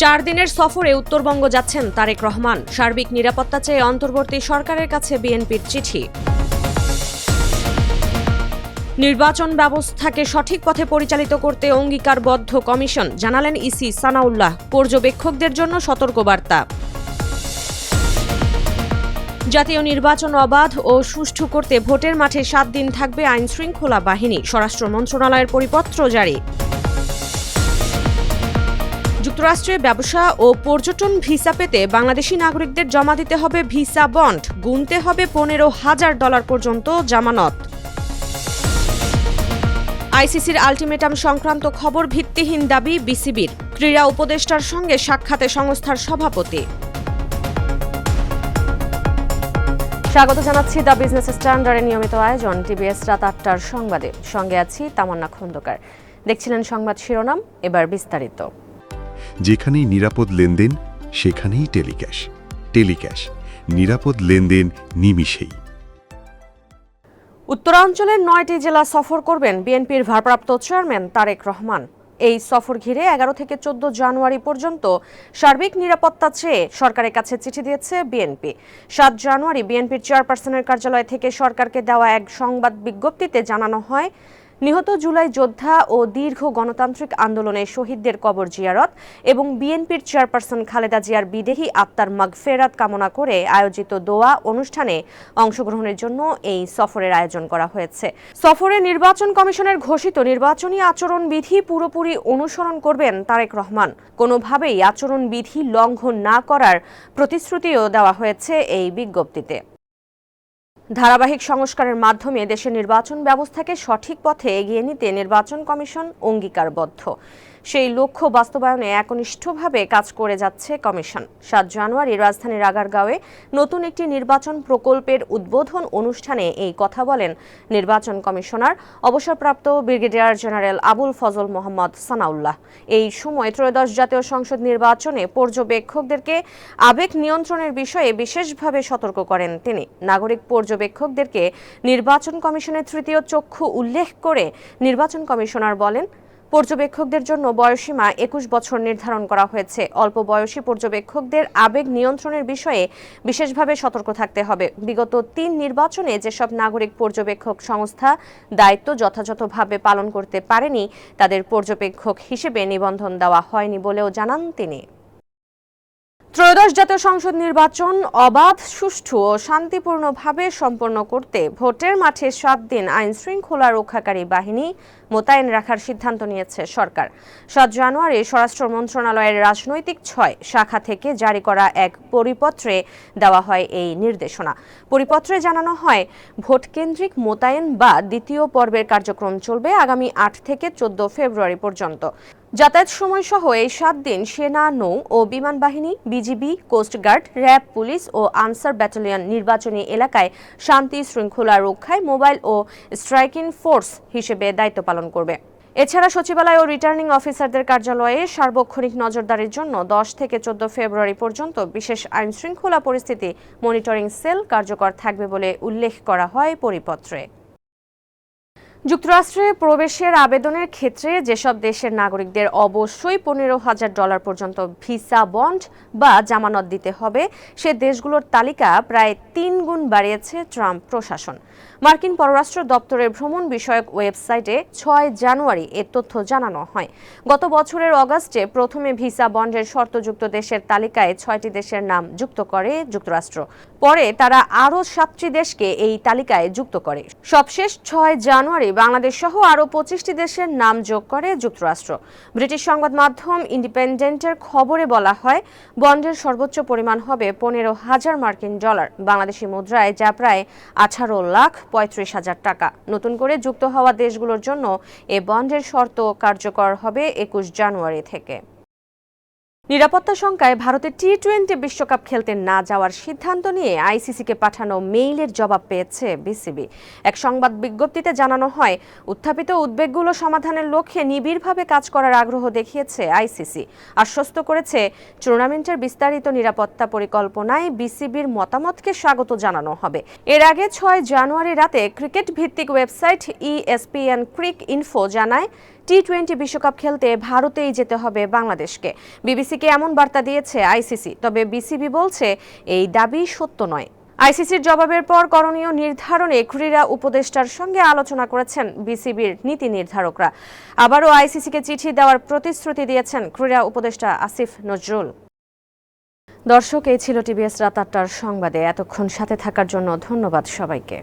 4 দিনের সফরে উত্তরবঙ্গ যাচ্ছেন তারেক রহমান। সার্বিক নিরাপত্তা চেয়ে অন্তর্বর্তী সরকারের কাছে বিএনপির চিঠি। নির্বাচন ব্যবস্থাকে সঠিক পথে পরিচালিত করতে অঙ্গীকারবদ্ধ কমিশন, জানালেন ইসি সানাউল্লাহ। পর্যবেক্ষকদের জন্য সতর্কবার্তা। জাতীয় নির্বাচন অবাধ ও সুষ্ঠু করতে ভোটের মাঠে 7 দিন থাকবে আইনশৃঙ্খলা বাহিনী, স্বরাষ্ট্র মন্ত্রণালয়ের পরিপত্র জারি। যুক্তরাষ্ট্রে ব্যবসা ও পর্যটন ভিসা পেতে বাংলাদেশি নাগরিকদের জমা দিতে হবে ভিসা বন্ড, গুনতে হবে $15,000 পর্যন্ত জামানত। আইসিসির আলটিমেটাম সংক্রান্ত খবর ভিত্তিহীন দাবি বিসিবির, ক্রীড়া উপদেষ্টার সঙ্গে সাক্ষাতে সংস্থার সভাপতি। স্বাগত জানাচ্ছি দ্য বিজনেস স্ট্যান্ডার্ডের নিয়মিত আয়োজন টিবিএস রাত 8টার সংবাদে। সঙ্গে আছি তামান্না খন্দকার। দেখছিলেন সংবাদ শিরোনাম, এবার বিস্তারিত। যেখানেই নিরাপদ লেনদেন সেখানেই টেলিক্যাশ। টেলিক্যাশ, নিরাপদ লেনদেন নিমিষেই। উত্তরাঞ্চলের 9টি জেলা সফর করবেন বিএনপির ভারপ্রাপ্ত চেয়ারম্যান তারেক রহমান। এই সফর ঘিরে 11 থেকে 14 জানুয়ারি পর্যন্ত সার্বিক নিরাপত্তা চেয়ে সরকারের কাছে চিঠি দিয়েছে বিএনপি। 7 জানুয়ারি বিএনপির চেয়ারপারসনের কার্যালয় থেকে সরকারকে দেওয়া এক সংবাদ বিজ্ঞপ্তিতে জানানো হয়, নিহত জুলাই যোদ্ধা ও দীর্ঘ গণতান্ত্রিক আন্দোলনে শহীদদের কবর জিয়ারত এবং বিএনপির চেয়ারপারসন খালেদা জিয়ার বিদেহী আত্মার মাগফেরাত কামনা করে আয়োজিত দোয়া অনুষ্ঠানে অংশগ্রহণের জন্য এই সফরের আয়োজন করা হয়েছে। সফরে নির্বাচন কমিশনের ঘোষিত নির্বাচনী আচরণবিধি পুরোপুরি অনুসরণ করবেন তারেক রহমান। কোনোভাবেই আচরণবিধি লঙ্ঘন না করার প্রতিশ্রুতিও দেওয়া হয়েছে এই বিজ্ঞপ্তিতে। ধারাবাহিক সংস্কারের মাধ্যমে দেশের নির্বাচন ব্যবস্থাকে সঠিক পথে এগিয়ে নিতে নির্বাচন কমিশন অঙ্গীকারবদ্ধ। সেই লক্ষ্য বাস্তবায়নে একনিষ্ঠভাবে কাজ করে যাচ্ছে কমিশন। 7 জানুয়ারি রাজধানীর আগারগাঁওয়ে নতুন একটি নির্বাচন প্রকল্পের উদ্বোধন অনুষ্ঠানে এই কথা বলেন নির্বাচন কমিশনার অবসরপ্রাপ্ত ব্রিগেডিয়ার জেনারেল আবুল ফজল মোহাম্মদ সানাউল্লাহ। এই সময় ত্রয়োদশ জাতীয় সংসদ নির্বাচনে পর্যবেক্ষকদেরকে আবেগ নিয়ন্ত্রণের বিষয়ে বিশেষভাবে সতর্ক করেন তিনি। নাগরিক পর্যবেক্ষকদেরকে নির্বাচন কমিশনের তৃতীয় চক্ষু উল্লেখ করে নির্বাচন কমিশনার বলেন, পর্যবেক্ষকদের জন্য বয়সীমা 21 বছর নির্ধারণ করা হয়েছে। অল্প বয়সী পর্যবেক্ষকদের আবেগ নিয়ন্ত্রণের বিষয়ে বিশেষভাবে সতর্ক থাকতে হবে। বিগত 3 নির্বাচনে যেসব নাগরিক পর্যবেক্ষক সংস্থা দায়িত্ব যথাযথভাবে পালন করতে পারেনি তাদের পর্যবেক্ষক হিসেবে নিবন্ধন দেওয়া হয়নি বলেও জানান তিনি। ত্রয়োদশ জাতীয় সংসদ নির্বাচন অবাধ, সুষ্ঠু ও শান্তিপূর্ণভাবে সম্পন্ন করতে ভোটের মাঠে 7 দিন আইনশৃঙ্খলা রক্ষাকারী বাহিনী মোতায়েন রাখার সিদ্ধান্ত নিয়েছে সরকার। 7 জানুয়ারি স্বরাষ্ট্র মন্ত্রণালয়ের রাজনৈতিক 6 শাখা থেকে জারি করা এক পরিপত্রে দেওয়া হয় এই নির্দেশনা। পরিপত্রে জানানো হয়, ভোটকেন্দ্রিক মোতায়েন বা দ্বিতীয় পর্বের কার্যক্রম চলবে আগামী 8 থেকে 14 ফেব্রুয়ারি পর্যন্ত। যাতায়াত সময় সহ এই 7 দিন সেনা, নৌ ও বিমান বাহিনী, বিজিবি, কোস্টগার্ড, র্যাব, পুলিশ ও আনসার ব্যাটালিয়ন নির্বাচনী এলাকায় শান্তি শৃঙ্খলা রক্ষায় মোবাইল ও স্ট্রাইকিং ফোর্স হিসেবে দায়িত্ব পালন করবে। এছাড়া সচিবালয় ও রিটার্নিং অফিসারদের কার্যালয়ে সার্বক্ষণিক নজরদারির জন্য 10 থেকে 14 ফেব্রুয়ারি পর্যন্ত বিশেষ আইনশৃঙ্খলা পরিস্থিতি মনিটরিং সেল কার্যকর থাকবে বলে উল্লেখ করা হয় পরিপত্রে। যুক্তরাষ্ট্রে প্রবেশের আবেদনের ক্ষেত্রে যেসব দেশের নাগরিকদের অবশ্যই $15,000 পর্যন্ত ভিসা বন্ড বা জামানত দিতে হবে, সে দেশগুলোর তালিকা প্রায় 3 গুণ বাড়িয়েছে ট্রাম্প প্রশাসন। মার্কিন পররাষ্ট্র দপ্তরের ভ্রমণ বিষয়ক ওয়েবসাইটে 6 জানুয়ারি এ তথ্য জানানো হয়। গত বছরের অগাস্টে প্রথমে ভিসা বন্ডের শর্তযুক্ত দেশের তালিকায় 6টি দেশের নাম যুক্ত করে যুক্তরাষ্ট্র। পরে তারা আরও 7টি দেশকে এই তালিকায় যুক্ত করে। সবশেষ 6 জানুয়ারি বাংলাদেশ সহ আরও 25টি দেশের নাম যোগ করে যুক্তরাষ্ট্র। ব্রিটিশ সংবাদ মাধ্যম ইন্ডিপেন্ডেন্টের খবরে বলা হয়, বন্ডের সর্বোচ্চ পরিমাণ হবে $15,000 মার্কিন, বাংলাদেশি মুদ্রায় যা প্রায় 18,35,000 টাকা। নতুন করে যুক্ত হওয়া দেশগুলোর জন্য এ বন্ডের শর্ত কার্যকর হবে 21 জানুয়ারি থেকে। নিরাপত্তা শঙ্কায় ভারতে টি-20 বিশ্বকাপ খেলতে না যাওয়ার সিদ্ধান্ত নিয়ে আইসিসিকে পাঠানো মেইলের জবাব পেয়েছে বিসিবি। এক সংবাদ বিজ্ঞপ্তিতে জানানো হয়, উত্থাপিত উদ্বেগগুলো সমাধানের লক্ষ্যে নিবিড়ভাবে কাজ করার আগ্রহ দেখিয়েছে আইসিসি। আশ্বস্ত করেছে, টুর্নামেন্টের বিস্তারিত নিরাপত্তা পরিকল্পনায় বিসিবির মতামতকে স্বাগত জানানো হবে। এর আগে 6 জানুয়ারি রাতে ক্রিকেট ভিত্তিক ওয়েবসাইট ESPN ক্রিক ইনফো জানায়, টি-20 বিশ্বকাপ খেলতে ভারতেই যেতে হবে বাংলাদেশকে। বিবিসিকে এমন বার্তা দিয়েছে আইসিসি, তবে বিসিবি বলছে এই দাবি সত্য নয়। আইসিসির জবাবের পর করণীয় নির্ধারণে ক্রীড়া উপদেষ্টার সঙ্গে আলোচনা করেছেন বিসিবির নীতি নির্ধারকরা। আবারও আইসিসিকে চিঠি দেওয়ার প্রতিশ্রুতি দিয়েছেন ক্রীড়া উপদেষ্টা আসিফ নজরুল। দর্শক, এই ছিল টিভিএস রাত ৮টার সংবাদে। এতক্ষণ সাথে থাকার জন্য ধন্যবাদ সবাইকে।